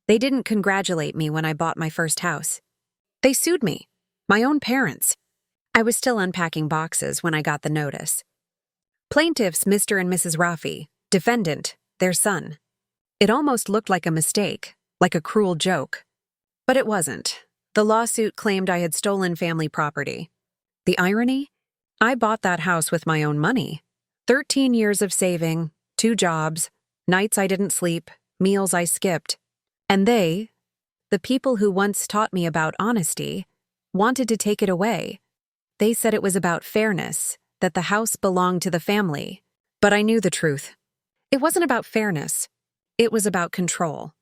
They didn't congratulate me when I bought my first house. They sued me, my own parents. I was still unpacking boxes when I got the notice. Plaintiffs Mr. and Mrs. Rafi, defendant, their son. It almost looked like a mistake, like a cruel joke. But it wasn't. The lawsuit claimed I had stolen family property. The irony? I bought that house with my own money. 13 years of saving, 2 jobs, nights I didn't sleep, meals I skipped. And they, the people who once taught me about honesty, wanted to take it away. They said it was about fairness, that the house belonged to the family. But I knew the truth. It wasn't about fairness. It was about control.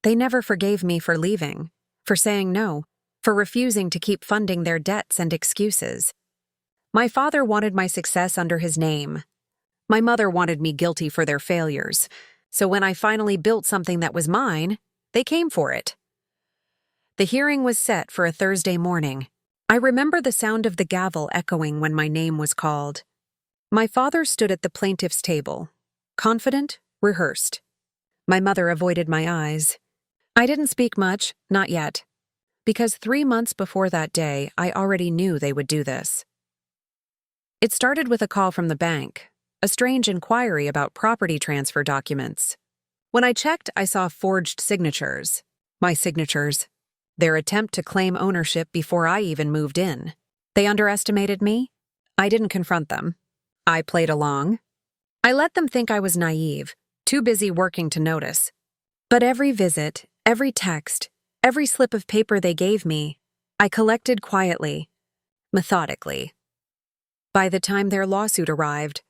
They never forgave me for leaving, for saying no, for refusing to keep funding their debts and excuses. My father wanted my success under his name. My mother wanted me guilty for their failures. So when I finally built something that was mine, they came for it. The hearing was set for a Thursday morning. I remember the sound of the gavel echoing when my name was called. My father stood at the plaintiff's table, confident, rehearsed. My mother avoided my eyes. I didn't speak much, not yet, because 3 months before that day, I already knew they would do this. It started with a call from the bank, a strange inquiry about property transfer documents. When I checked, I saw forged signatures. My signatures. Their attempt to claim ownership before I even moved in. They underestimated me. I didn't confront them. I played along. I let them think I was naive, too busy working to notice. But every visit, every text, every slip of paper they gave me, I collected quietly, methodically. By the time their lawsuit arrived,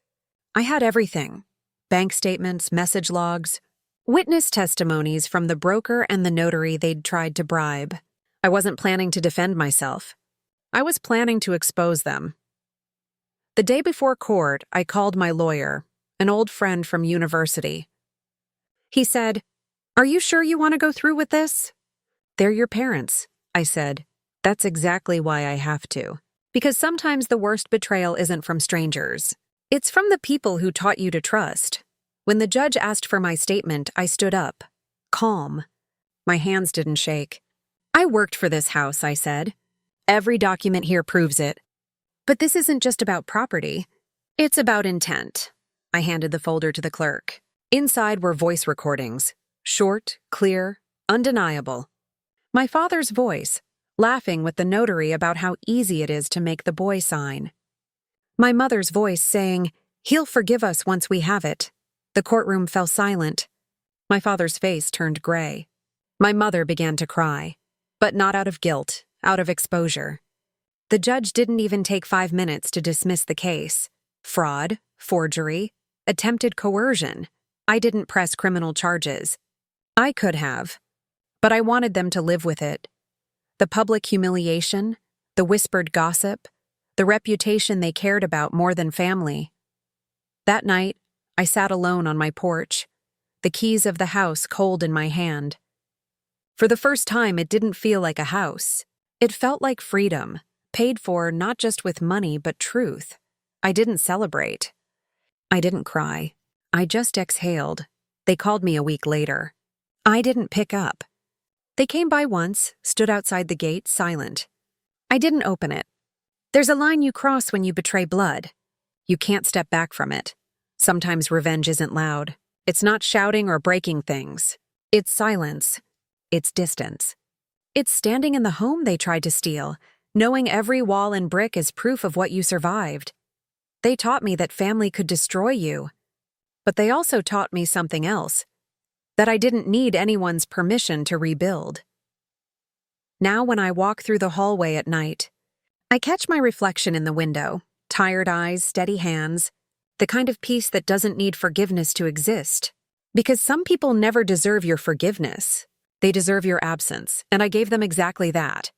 I had everything: bank statements, message logs, witness testimonies from the broker and the notary they'd tried to bribe. I wasn't planning to defend myself. I was planning to expose them. The day before court, I called my lawyer, an old friend from university. He said, "Are you sure you want to go through with this?" "They're your parents," I said. "That's exactly why I have to. Because sometimes the worst betrayal isn't from strangers. It's from the people who taught you to trust." When the judge asked for my statement, I stood up, calm. My hands didn't shake. "I worked for this house," I said. "Every document here proves it. But this isn't just about property. It's about intent." I handed the folder to the clerk. Inside were voice recordings, short, clear, undeniable. My father's voice, laughing with the notary about how easy it is to make the boy sign. My mother's voice saying, "He'll forgive us once we have it." The courtroom fell silent. My father's face turned gray. My mother began to cry, but not out of guilt, out of exposure. The judge didn't even take 5 minutes to dismiss the case. Fraud, forgery, attempted coercion. I didn't press criminal charges. I could have, but I wanted them to live with it. The public humiliation, the whispered gossip, the reputation they cared about more than family. That night, I sat alone on my porch, the keys of the house cold in my hand. For the first time, it didn't feel like a house. It felt like freedom, paid for not just with money but truth. I didn't celebrate. I didn't cry. I just exhaled. They called me a week later. I didn't pick up. They came by once, stood outside the gate, silent. I didn't open it. There's a line you cross when you betray blood. You can't step back from it. Sometimes revenge isn't loud. It's not shouting or breaking things. It's silence. It's distance. It's standing in the home they tried to steal, knowing every wall and brick is proof of what you survived. They taught me that family could destroy you. But they also taught me something else, that I didn't need anyone's permission to rebuild. Now when I walk through the hallway at night, I catch my reflection in the window, tired eyes, steady hands, the kind of peace that doesn't need forgiveness to exist. Because some people never deserve your forgiveness. They deserve your absence, and I gave them exactly that.